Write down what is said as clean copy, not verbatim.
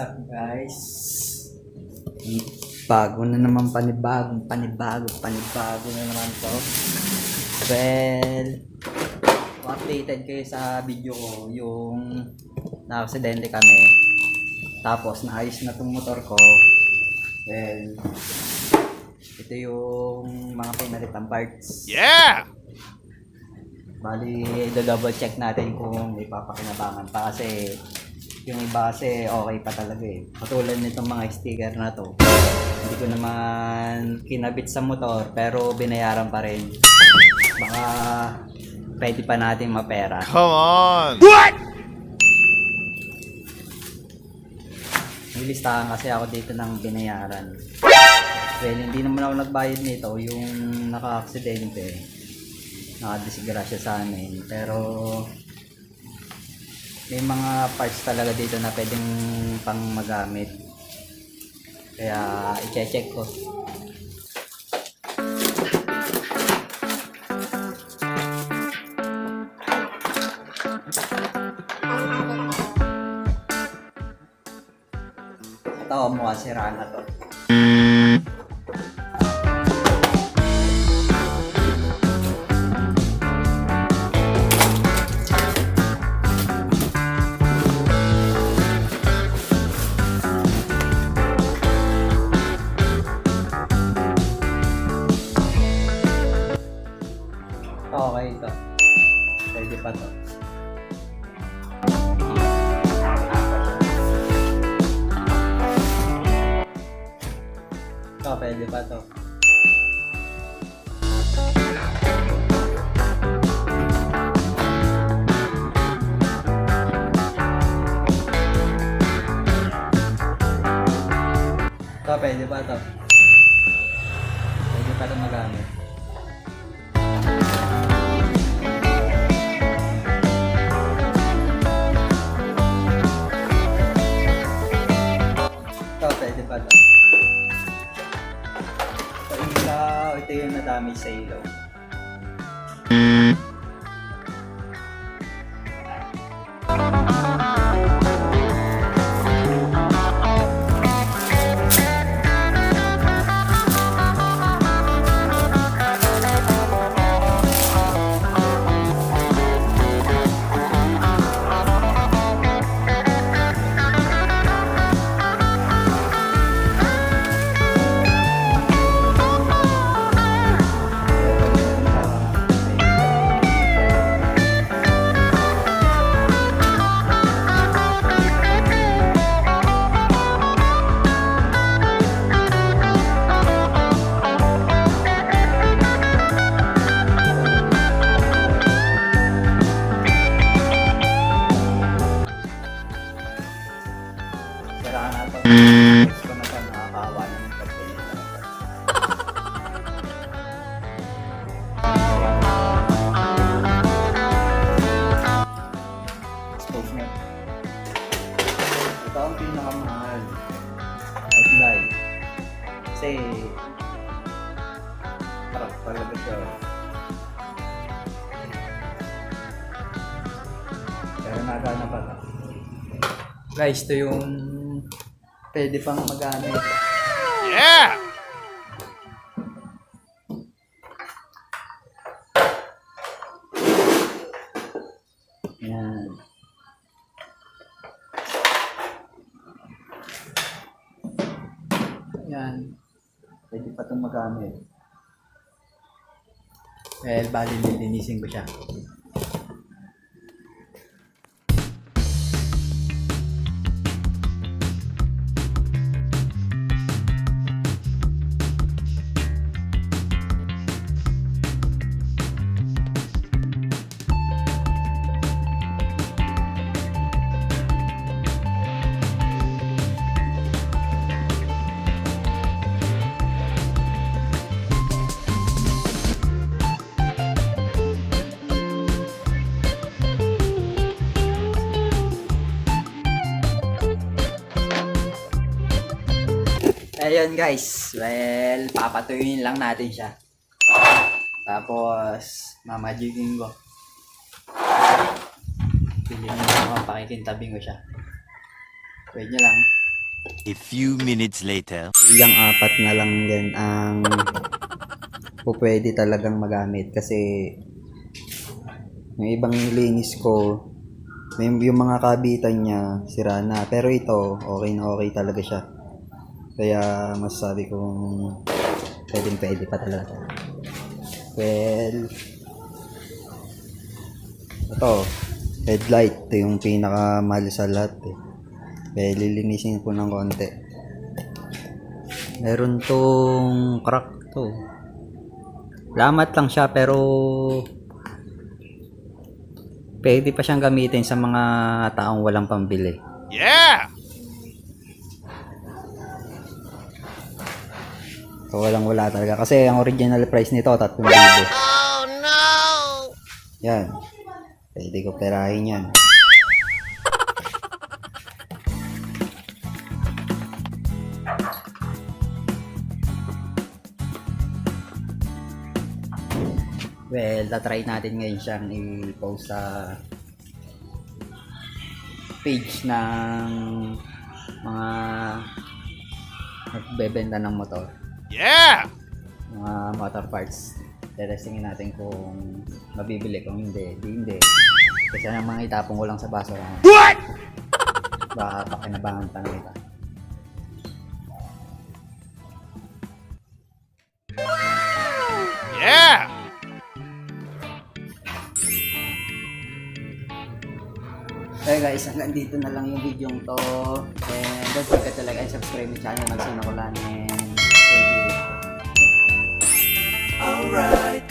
What's up guys? Bago na naman panibago na naman to. Well, updated kayo sa video ko yung na-aksidente kami. Tapos naayos na tong motor ko. Well, ito yung mga pinalitang parts. Yeah! Bali, double check natin kung may papakinabangan pa kasi yung iba kasi okay pa talaga eh. Katulad nitong mga sticker na to. Hindi ko naman kinabit sa motor pero binayaran pa rin. Baka pwede pa natin mapera. Come on! What? May listahan kasi ako dito ng binayaran. Well, hindi naman ako nagbayad nito yung naka-aksidente. Nakadisgrasya sa amin. Pero may mga parts talaga dito na pwedeng pang magamit. Kaya i-check ko. Ito mukha sira na to. Okay ito. Pwede pa to. Ito, pwede pa to. Ito, pwede pa to. Pwede pa to magamit. Pwede pa to. So, ito yung na-damage sa ilaw. Sira na ito. Next ko na ito, nakakawa na yung pagkain. Stove niya. Ito ang pinakamahal. Headlight. Kasi parang talaga siya. Pero nagana pa ito. Guys, ito yung pwede pang magamit. Yeah! Yan. Yan. Pwede pa itong magamit. Well, bali lilinisin ko siya. Ayun guys, well, papatuyuin lang natin siya. Tapos, mamajigin ko. Piliin mo, pakikintabing ko siya. Pwede nyo lang. A few minutes later. Yung apat na lang yan ang pwede talagang magamit kasi yung ibang linis ko yung mga kabitan niya sira na, pero ito okay na okay talaga siya, kaya masasabi kong pwede pa talaga. Well, ito headlight, ito yung pinakamahal sa lahat eh. Kaya lilinisin ko ng konti. Meron tong crack to. Lamat lang siya pero pwede pa siyang gamitin sa mga taong walang pambili. Yeah! So wala talaga. Kasi ang original price nito 3,000. Oh no! Yan. Pwede ko perahin yan. Well, tatry natin ngayon siyang i-post sa page ng mga nagbebenta ng motor. Yeah! Mga motor parts. Testingin natin kung mabibili, kung hindi, hindi. Kasi ang mga itapong ko lang sa basurahan. What? Baka pakinabangan pa ng iba. Yeah! Okay guys, hanggang dito na lang yung video to. And don't forget to like and subscribe my channel, Magsino Kulan. And thank you. Alright.